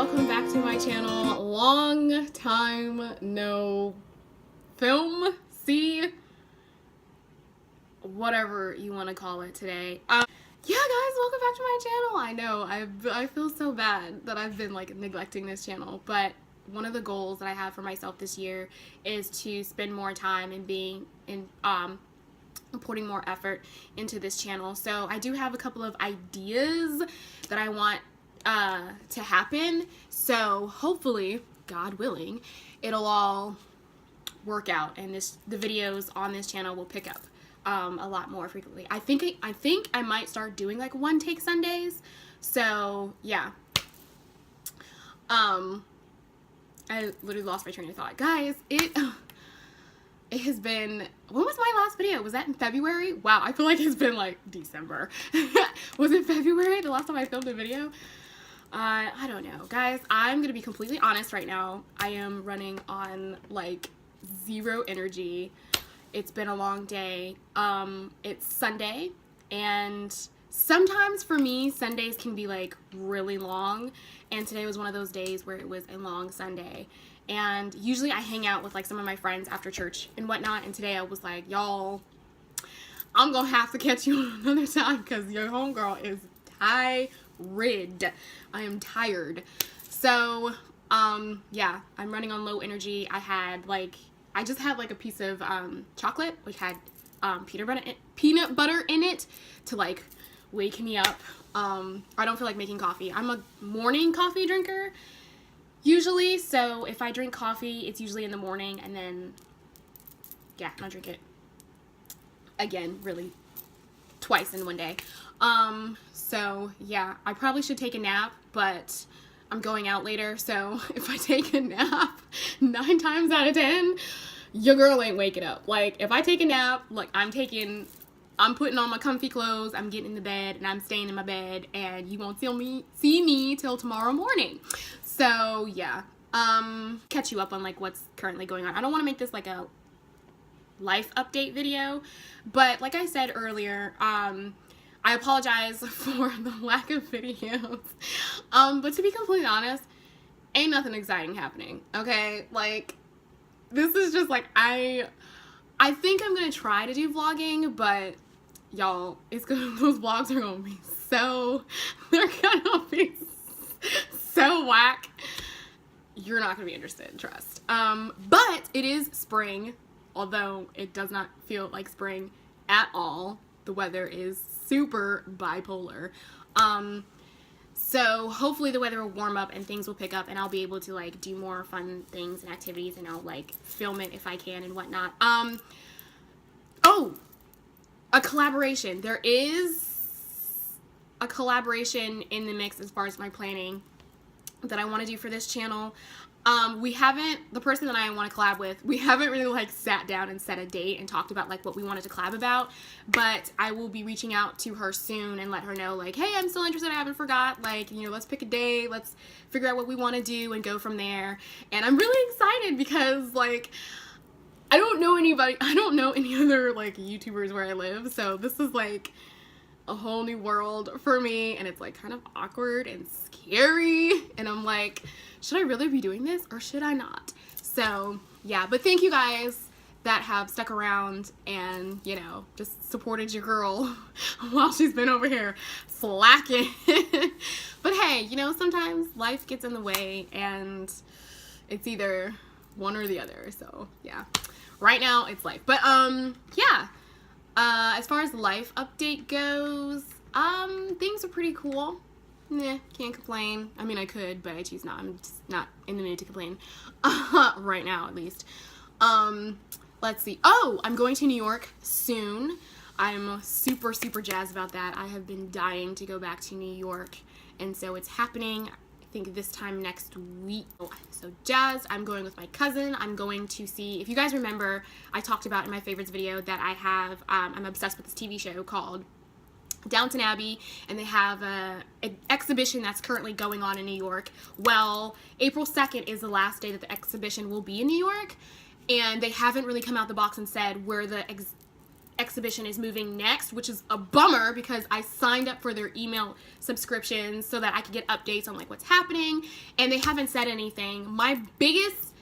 welcome back to my channel. Long time no film, see, whatever you want to call it today. Yeah guys, welcome back to my channel. I know, I feel so bad that I've been like neglecting this channel, but one of the goals that I have for myself this year is to spend more time putting more effort into this channel. So I do have a couple of ideas that I want to happen, so hopefully, God willing, it'll all work out and the videos on this channel will pick up a lot more frequently. I think I might start doing like one take Sundays. So yeah. I literally lost my train of thought. Guys, it has been, when was my last video? Was that in February? Wow, I feel like it's been like December. Was it February the last time I filmed a video? I don't know. Guys, I'm gonna be completely honest right now. I am running on like zero energy. It's been a long day. It's Sunday, and sometimes for me, Sundays can be like really long, and today was one of those days where it was a long Sunday. And usually I hang out with like some of my friends after church and whatnot, and today I was like, y'all, I'm gonna have to catch you another time because your homegirl is tired. I am tired. So yeah, I'm running on low energy. I just had like a piece of chocolate which had peanut butter in it to like wake me up. I don't feel like making coffee. I'm a morning coffee drinker usually, so if I drink coffee, it's usually in the morning, and then yeah, I'll drink it again really twice in one day. So yeah, I probably should take a nap, but I'm going out later, so if I take a nap 9 times out of 10, your girl ain't waking up. Like, if I take a nap, like, I'm putting on my comfy clothes, I'm getting in the bed, and I'm staying in my bed, and you won't see me till tomorrow morning. So yeah, catch you up on like what's currently going on. I don't want to make this like a life update video, but like I said earlier, I apologize for the lack of videos, but to be completely honest, ain't nothing exciting happening, okay? Like, this is just like, I think I'm gonna try to do vlogging, but y'all, those vlogs are gonna be they're gonna be so whack. You're not gonna be interested, trust. But it is spring, although it does not feel like spring at all. The weather is super bipolar. So hopefully the weather will warm up and things will pick up and I'll be able to like do more fun things and activities, and I'll like film it if I can and whatnot. Oh, a collaboration. There is a collaboration in the mix as far as my planning that I want to do for this channel. The person that I want to collab with, we haven't really like sat down and set a date and talked about like what we wanted to collab about, but I will be reaching out to her soon and let her know like, hey, I'm still interested, I haven't forgot, like, you know, let's pick a day, let's figure out what we want to do and go from there. And I'm really excited because like, I don't know any other like YouTubers where I live, so this is like a whole new world for me, and it's like kind of awkward and scary, and I'm like, should I really be doing this or should I not? So yeah, but thank you guys that have stuck around and, you know, just supported your girl while she's been over here slacking. But hey, you know, sometimes life gets in the way and it's either one or the other. So yeah, right now it's life. But yeah, as far as life update goes, things are pretty cool. Nah, can't complain. I mean, I could, but I choose not. I'm just not in the mood to complain. Right now, at least. Let's see. Oh, I'm going to New York soon. I'm super, super jazzed about that. I have been dying to go back to New York, and so it's happening, I think, this time next week. Oh, I'm so jazzed. I'm going with my cousin. I'm going to see, if you guys remember, I talked about in my favorites video that I have, I'm obsessed with this TV show called Downton Abbey, and they have an exhibition that's currently going on in New York. Well, April 2nd is the last day that the exhibition will be in New York, and they haven't really come out the box and said where the exhibition is moving next, which is a bummer because I signed up for their email subscriptions so that I could get updates on like what's happening, and they haven't said anything. My biggest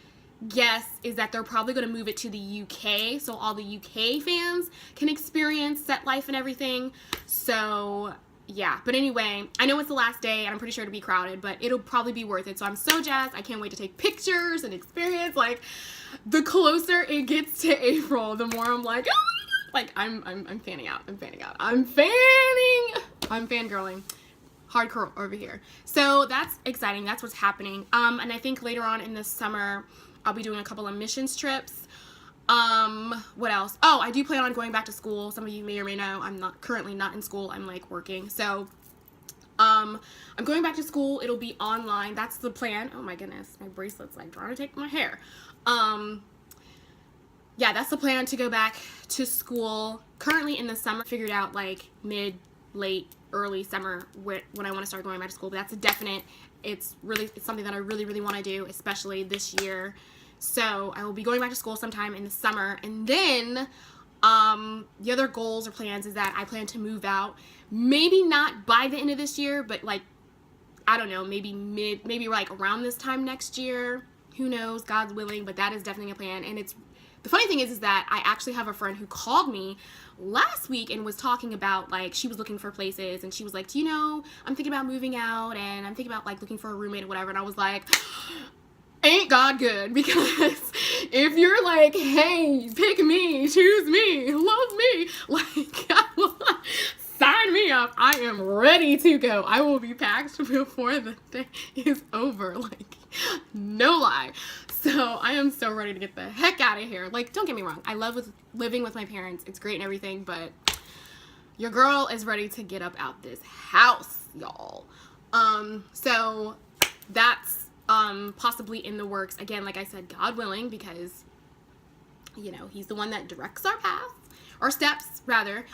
guess is that they're probably going to move it to the UK so all the UK fans can experience Set Life and everything. So yeah, but anyway, I know it's the last day and I'm pretty sure it'll be crowded, but it'll probably be worth it. So I'm so jazzed. I can't wait to take pictures and experience. Like, the closer it gets to April, the more I'm like, oh, like I'm fanning out. I'm fangirling hardcore over here. So that's exciting. That's what's happening. And I think later on in the summer I'll be doing a couple of missions trips. What else? Oh, I do plan on going back to school. Some of you may or may know I'm currently not in school. I'm like working. So, I'm going back to school. It'll be online. That's the plan. Oh my goodness. My bracelet's like trying to take my hair. Yeah, that's the plan, to go back to school currently in the summer. Figured out like mid, late, early summer when I want to start going back to school, but that's a definite. It's something that I really want to do, especially this year. So I will be going back to school sometime in the summer, and then the other goals or plans is that I plan to move out, maybe not by the end of this year, but like, I don't know, maybe like around this time next year. Who knows, God's willing, but that is definitely a plan. And the funny thing is that I actually have a friend who called me last week and was talking about, like, she was looking for places, and she was like, do you know, I'm thinking about moving out, and I'm thinking about like looking for a roommate or whatever. And I was like, ain't God good? Because if you're like, hey, pick me, choose me, love me, like, sign me up. I am ready to go. I will be packed before the day is over. Like, no lie. So I am so ready to get the heck out of here. Like, don't get me wrong. I love living with my parents. It's great and everything, but your girl is ready to get up out this house, y'all. So that's possibly in the works. Again, like I said, God willing, because, you know, he's the one that directs our paths, or steps rather.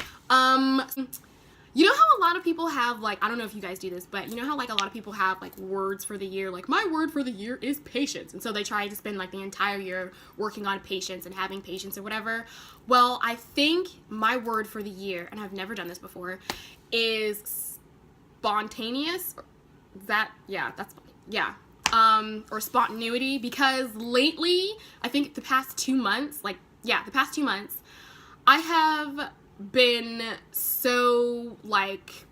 You know how a lot of people have, like, I don't know if you guys do this, but you know how like a lot of people have like words for the year, like my word for the year is patience, and so they try to spend like the entire year working on patience and having patience or whatever. Well, I think my word for the year, and I've never done this before, is spontaneous. Or spontaneity, because lately, I think the past 2 months, I have been so like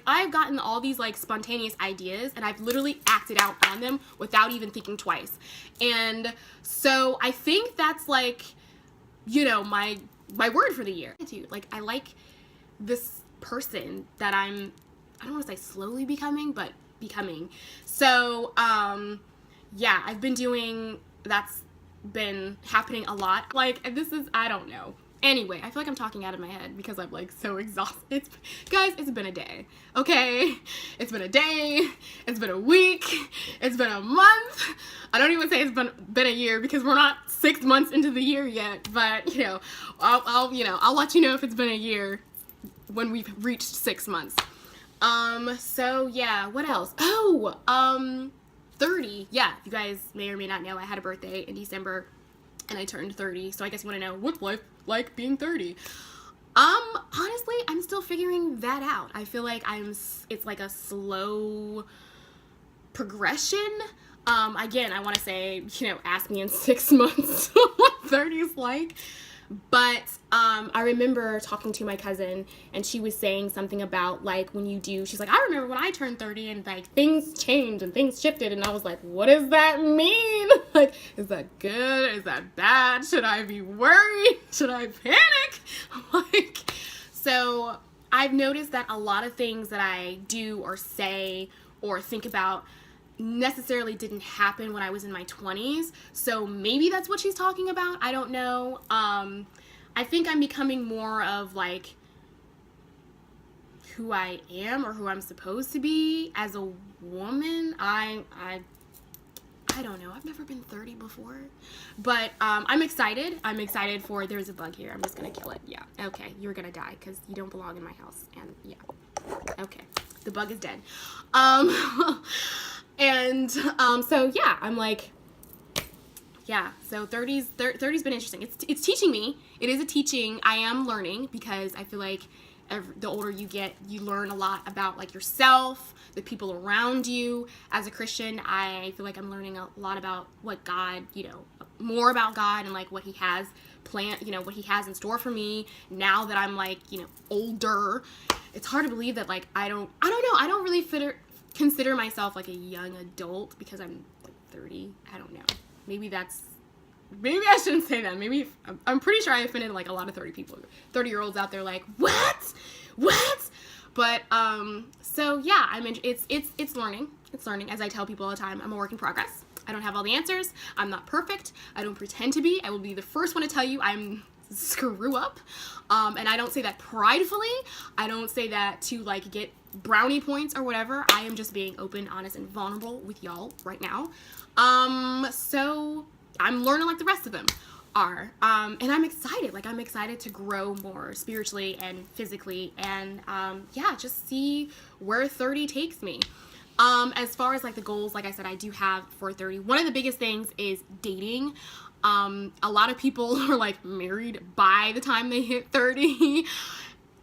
I've gotten all these like spontaneous ideas, and I've literally acted out on them without even thinking twice. And so I think that's like, you know, my word for the year. Like, I like this person that I don't want to say slowly becoming, but becoming. So yeah, I've been doing, that's been happening a lot. Like, this is, I don't know. Anyway, I feel like I'm talking out of my head because I'm like so exhausted. Guys, it's been a day, okay? It's been a day, it's been a week, it's been a month. I don't even say it's been a year because we're not 6 months into the year yet, but you know, I'll let you know if it's been a year when we've reached 6 months. So yeah, what else? 30. Yeah, you guys may or may not know, I had a birthday in December and I turned 30. So I guess you want to know, what's life like being 30? Honestly, I'm still figuring that out. I feel like it's like a slow progression. Again, I want to say, you know, ask me in 6 months what 30 is like. But I remember talking to my cousin, and she was saying something about like she's like, I remember when I turned 30 and like things changed and things shifted, and I was like, what does that mean? Like, is that good? Is that bad? Should I be worried? Should I panic? Like, so I've noticed that a lot of things that I do or say or think about necessarily didn't happen when I was in my 20s. So maybe that's what she's talking about. I don't know. I think I'm becoming more of like who I am or who I'm supposed to be as a woman. I don't know. I've never been 30 before. But I'm excited. I'm excited for, there's a bug here. I'm just going to kill it. Yeah. Okay. You're going to die because you don't belong in my house. And yeah. Okay. The bug is dead. And so yeah, I'm like, yeah, so 30's been interesting. It's teaching me. It is a teaching. I am learning because I feel like the older you get, you learn a lot about like yourself, the people around you. As a Christian, I feel like I'm learning a lot about what God, more about God and like what he has planned, what he has in store for me now that I'm like, older. It's hard to believe that like I don't know. I don't really consider myself like a young adult because I'm like 30. I don't know. Maybe I shouldn't say that. Maybe I'm pretty sure I offended like a lot of 30-year-olds out there like, what? But so yeah, it's learning. It's learning. As I tell people all the time, I'm a work in progress. I don't have all the answers. I'm not perfect. I don't pretend to be. I will be the first one to tell you I'm screw up. And I don't say that pridefully. I don't say that to like get brownie points or whatever. I am just being open, honest, and vulnerable with y'all right now. So I'm learning like the rest of them are. And I'm excited. Like, I'm excited to grow more spiritually and physically and, yeah, just see where 30 takes me. As far as like the goals, like I said, I do have for 30. One of the biggest things is dating. A lot of people are like married by the time they hit 30.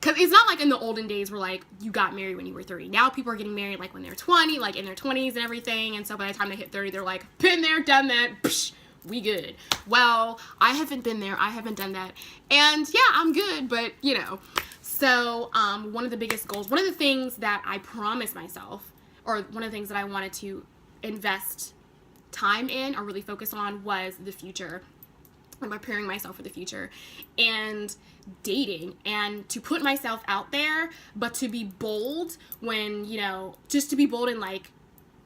Cause it's not like in the olden days where like you got married when you were 30. Now people are getting married like when they're 20, like in their 20s and everything. And so by the time they hit 30, they're like, been there, done that, psh, we good. Well, I haven't been there. I haven't done that. And yeah, I'm good, but So one of the biggest goals, one of the things that I promised myself, or one of the things that I wanted to invest time in or really focus on was the future. I'm preparing myself for the future and dating and to put myself out there, but to be bold when, just to be bold and like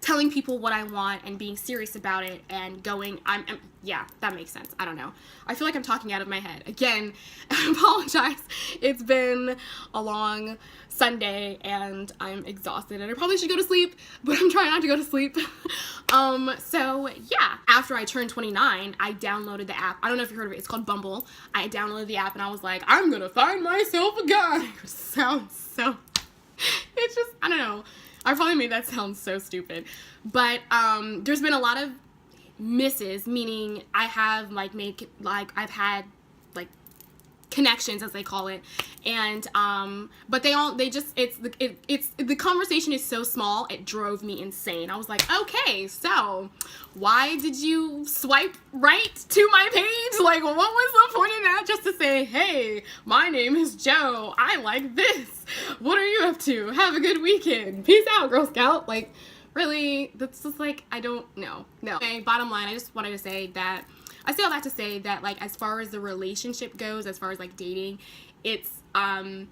telling people what I want and being serious about it and going, yeah, that makes sense. I don't know. I feel like I'm talking out of my head. Again, I apologize. It's been a long Sunday and I'm exhausted and I probably should go to sleep, but I'm trying not to go to sleep. So yeah, after I turned 29, I downloaded the app. I don't know if you heard of it. It's called Bumble. I downloaded the app and I was like, I'm gonna find myself a guy. It sounds so, it's just, I don't know. I probably made that sound so stupid, but there's been a lot of misses, meaning I have I've had like connections, as they call it, and but it's the conversation is so small, it drove me insane. I was like, okay, so why did you swipe right to my page? Like, what was the point of that? Just to say, hey, my name is Joe, I like this, what are you up to, have a good weekend, peace out, Girl Scout. Like, really, that's just like, I don't know. No. Okay, bottom line, I just wanted to say that I say all that to say that, like, as far as the relationship goes, as far as, like, dating, it's, I'm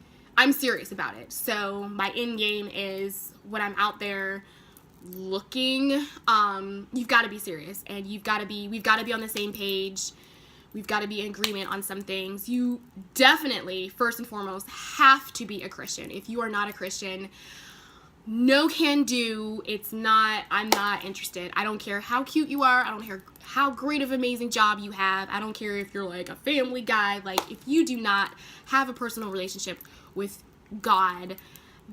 serious about it. So my end game is when I'm out there looking, you've got to be serious, and we've got to be on the same page. We've got to be in agreement on some things. You definitely, first and foremost, have to be a Christian. If you are not a Christian, no can do. I'm not interested. I don't care how cute you are. I don't care how great of an amazing job you have. I don't care if you're like a family guy. Like, if you do not have a personal relationship with God,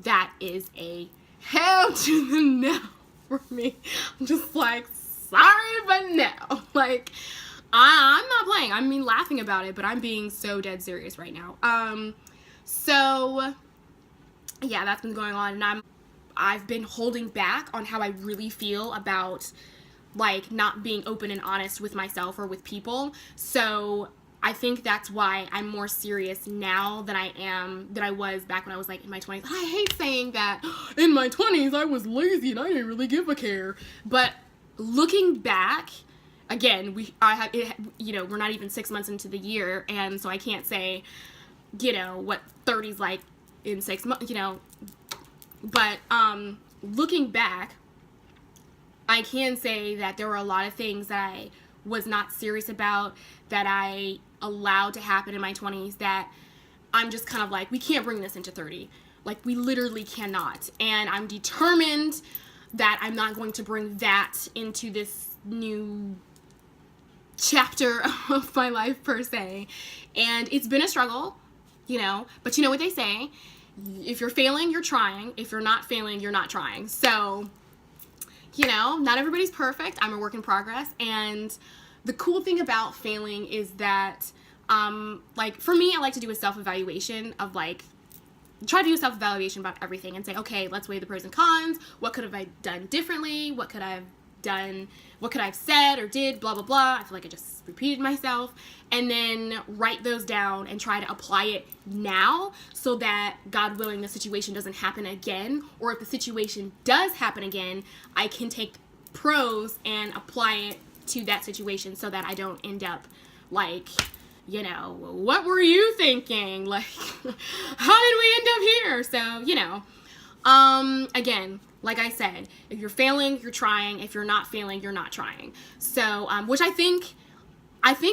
that is a hell to the no for me. I'm just like, sorry, but no. Like, I'm not playing. I mean, laughing about it, but I'm being so dead serious right now. So yeah, that's been going on, and I've been holding back on how I really feel about, like, not being open and honest with myself or with people. So I think that's why I'm more serious now than I was back when I was, like, in my 20s. I hate saying that in my 20s I was lazy and I didn't really give a care. But looking back, again, we're not even 6 months into the year, and so I can't say, what 30's like in 6 months, But looking back, I can say that there were a lot of things that I was not serious about, that I allowed to happen in my 20s, that I'm just kind of like, we can't bring this into 30. Like, we literally cannot. And I'm determined that I'm not going to bring that into this new chapter of my life, per se. And it's been a struggle, but you know what they say, if you're failing, you're trying. If you're not failing, you're not trying. So, not everybody's perfect. I'm a work in progress, and the cool thing about failing is that, like, for me, I like to do a self-evaluation of, like, try to do a self-evaluation about everything and say, okay, let's weigh the pros and cons. What could have I done differently? What could I have done? What could I have said or did? Blah, blah, blah. I feel like I just repeated myself. And then write those down and try to apply it now so that, God willing, the situation doesn't happen again. Or if the situation does happen again, I can take pros and apply it to that situation so that I don't end up like, you know, what were you thinking? Like, how did we end up here? So, you know, again, like I said, if you're failing, you're trying. If you're not failing, you're not trying. So, which I think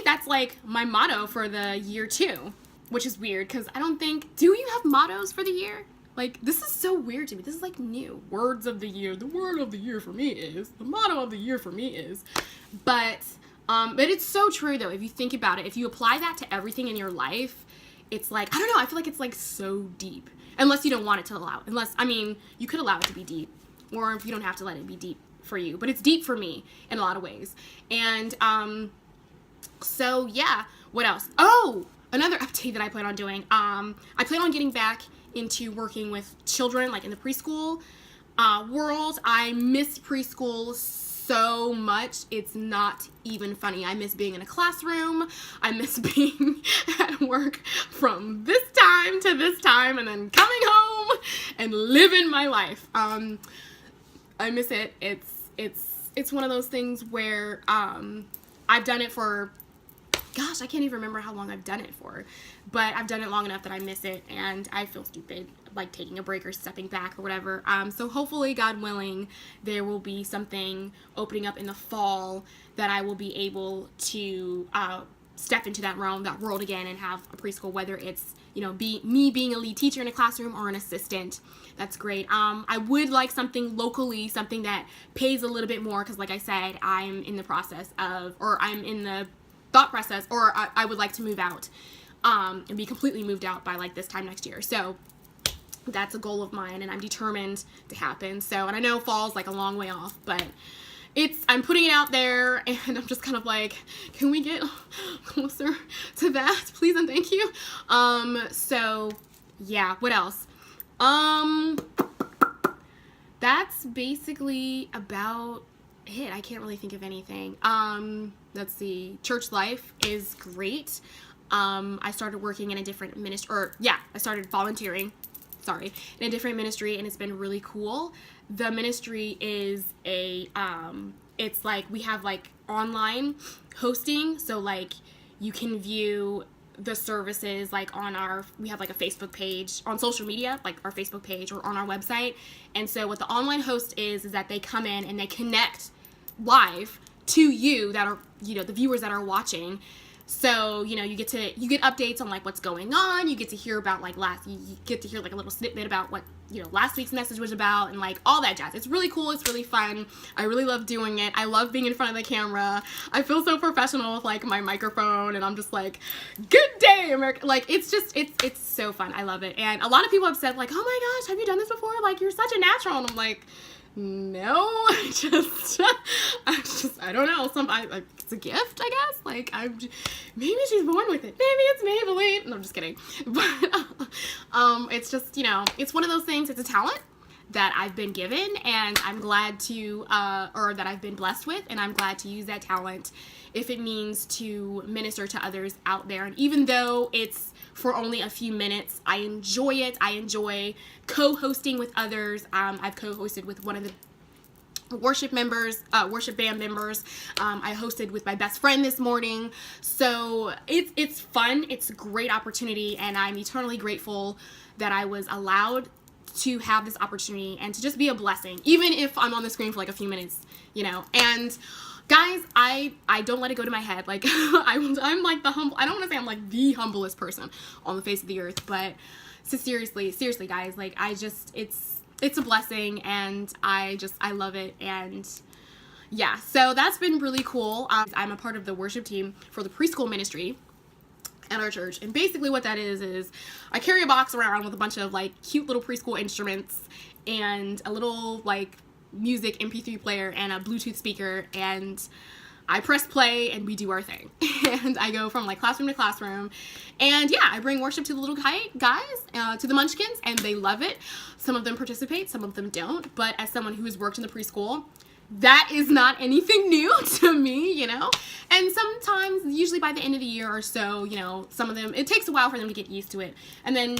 that's like my motto for the year too, which is weird because I don't think, do you have mottos for the year? Like, this is so weird to me. This is like new. Words of the year. The word of the year for me is, the motto of the year for me is, but it's so true though. If you think about it, if you apply that to everything in your life, it's like, I don't know, I feel like it's like so deep. Unless you don't want it to allow, I mean, you could allow it to be deep, or if you don't have to let it be deep for you, but it's deep for me in a lot of ways. And, so yeah, what else? Oh, another update that I plan on doing. I plan on getting back into working with children, like in the preschool, world. I miss preschool so much, it's not even funny. I miss being in a classroom. I miss being at work from this time to this time and then coming home and living my life. I miss it. It's one of those things where I've done it for, gosh, I can't even remember how long I've done it for, but I've done it long enough that I miss it and I feel stupid like taking a break or stepping back or whatever. So hopefully, God willing, there will be something opening up in the fall that I will be able to step into that world again and have a preschool, whether it's, you know, me being a lead teacher in a classroom or an assistant. That's great. I would like something locally, something that pays a little bit more because, like I said, I'm in the process of, or I'm in the thought process, or I would like to move out and be completely moved out by like this time next year. So that's a goal of mine and I'm determined to happen. So, and I know fall's like a long way off, but I'm putting it out there and I'm just kind of like, can we get closer to that, please and thank you. So yeah, what else? That's basically about it. I can't really think of anything. Let's see. Church life is great. I started working in a different ministry, I started volunteering, in a different ministry, and it's been really cool. The ministry is it's like, we have like online hosting, so like you can view the services like we have like a Facebook page on social media, like our Facebook page or on our website. And so what the online host is that they come in and they connect live to you that are, you know, the viewers that are watching. So, you know, you get updates on like what's going on. You get to hear about like you get to hear like a little snippet about what, you know, last week's message was about and like all that jazz. It's really cool. It's really fun. I really love doing it. I love being in front of the camera. I feel so professional with like my microphone and I'm just like, good day, America. Like, it's just, it's so fun. I love it. And a lot of people have said like, oh my gosh, have you done this before? Like, you're such a natural. And I'm like, no, I don't know. Like, it's a gift, I guess. Like, maybe she's born with it. Maybe it's Maybelline. No, I'm just kidding. But, it's just, you know, it's one of those things. It's a talent that I've been given and I'm glad to, or that I've been blessed with, and I'm glad to use that talent if it means to minister to others out there. And even though it's for only a few minutes, I enjoy it. I enjoy co-hosting with others. I've co-hosted with one of the worship band members. I hosted with my best friend this morning. So it's fun. It's a great opportunity, and I'm eternally grateful that I was allowed to have this opportunity and to just be a blessing, even if I'm on the screen for like a few minutes, you know. And guys, I don't let it go to my head. Like, I'm like I don't want to say I'm like the humblest person on the face of the earth, but so seriously, guys, like, it's a blessing, and I love it. And yeah, so that's been really cool. I'm a part of the worship team for the preschool ministry at our church, and basically what that is I carry a box around with a bunch of like cute little preschool instruments and a little like music MP3 player and a Bluetooth speaker, and I press play and we do our thing. And I go from like classroom to classroom. And yeah, I bring worship to the little guys, to the munchkins, and they love it. Some of them participate, some of them don't. But as someone who has worked in the preschool, that is not anything new to me, you know? And sometimes, usually by the end of the year or so, you know, some of them, it takes a while for them to get used to it. And then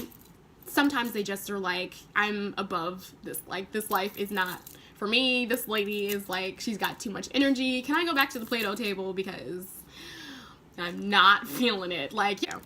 sometimes they just are like, I'm above this, like, this life is not for me. This lady is like, she's got too much energy. Can I go back to the Play-Doh table because I'm not feeling it? Like, you know,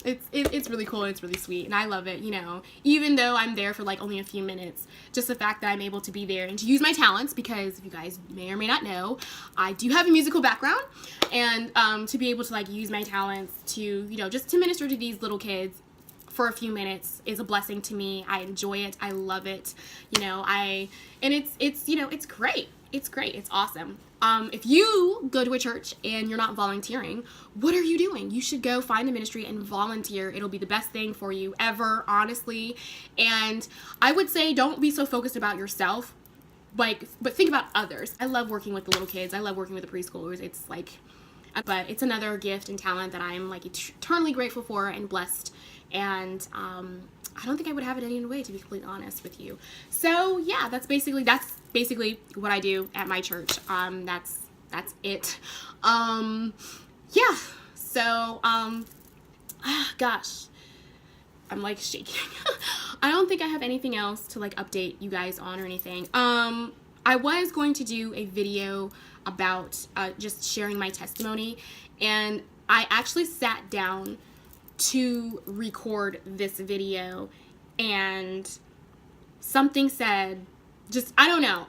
it's really cool. It's really sweet. And I love it, you know, even though I'm there for like only a few minutes, just the fact that I'm able to be there and to use my talents, because if you guys may or may not know, I do have a musical background, and to be able to like use my talents to, you know, just to minister to these little kids for a few minutes is a blessing to me. I enjoy it. I love it. You know, and it's, you know, it's great. It's great. It's awesome. If you go to a church and you're not volunteering, what are you doing? You should go find a ministry and volunteer. It'll be the best thing for you ever, honestly. And I would say don't be so focused about yourself, but think about others. I love working with the little kids. I love working with the preschoolers. It's like, but it's another gift and talent that I'm like eternally grateful for and blessed. And I don't think I would have it any other way, to be completely honest with you. So yeah, that's basically what I do at my church. That's it. Yeah. So gosh, I'm like shaking. I don't think I have anything else to like update you guys on or anything. I was going to do a video about just sharing my testimony, and I actually sat down to record this video, and something said, just, I don't know,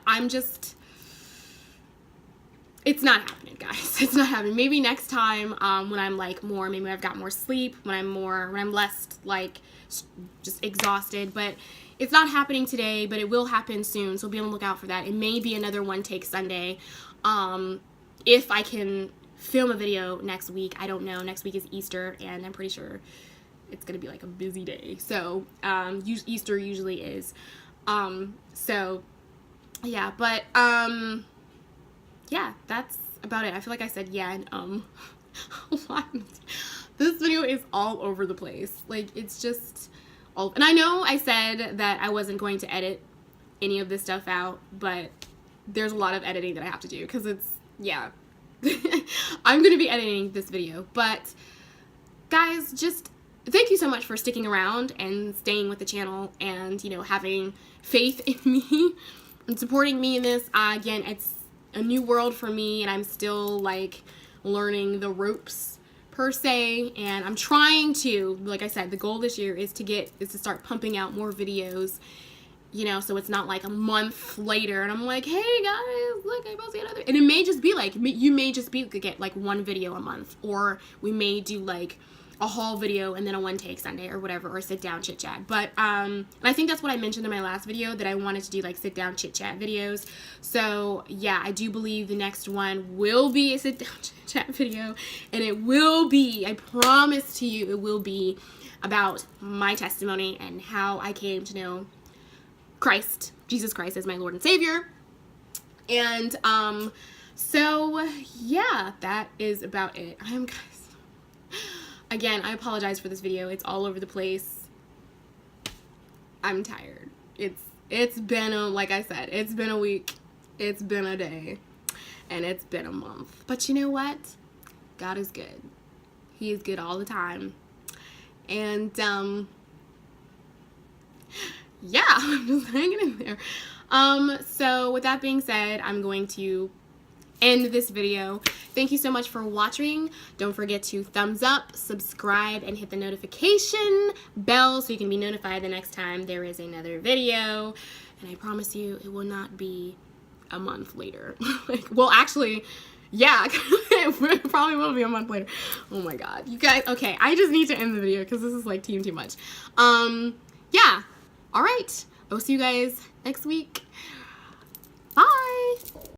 it's not happening, guys. It's not happening. Maybe next time, when I'm like maybe I've got more sleep, when I'm less like just exhausted, but it's not happening today, but it will happen soon, so be on the lookout for that. It may be another One Take Sunday, if I can film a video next week. I don't know. Next week is Easter, and I'm pretty sure it's gonna be like a busy day. So Easter usually is. So yeah, but yeah, that's about it. I feel like I said yeah and a lot. This video is all over the place. Like, it's just all, and I know I said that I wasn't going to edit any of this stuff out, but there's a lot of editing that I have to do, because it's, yeah. I'm going to be editing this video, but guys, just thank you so much for sticking around and staying with the channel and, you know, having faith in me and supporting me in this. Again, it's a new world for me, and I'm still like learning the ropes per se, and I'm trying to, like I said, the goal this year is to start pumping out more videos, you know, so it's not like a month later and I'm like, hey guys, look, I posted another, and it may just be like, you may just be get like one video a month, or we may do like a haul video and then a One Take Sunday or whatever, or sit down chit chat. But and I think that's what I mentioned in my last video, that I wanted to do like sit down chit chat videos. So yeah, I do believe the next one will be a sit down chit chat video, and it will be, I promise to you, it will be about my testimony and how I came to know Christ, Jesus Christ, as my Lord and Savior. And so yeah, that is about it. Again, I apologize for this video. It's all over the place. I'm tired. It's been like I said, it's been a week, it's been a day, and it's been a month. But you know what? God is good. He is good all the time. And yeah, I'm just hanging in there. So with that being said, I'm going to end this video. Thank you so much for watching. Don't forget to thumbs up, subscribe, and hit the notification bell so you can be notified the next time there is another video. And I promise you, it will not be a month later. Well, actually, yeah, it probably will be a month later. Oh my god, you guys. Okay, I just need to end the video because this is like too much. Yeah, all right, I'll see you guys next week. Bye.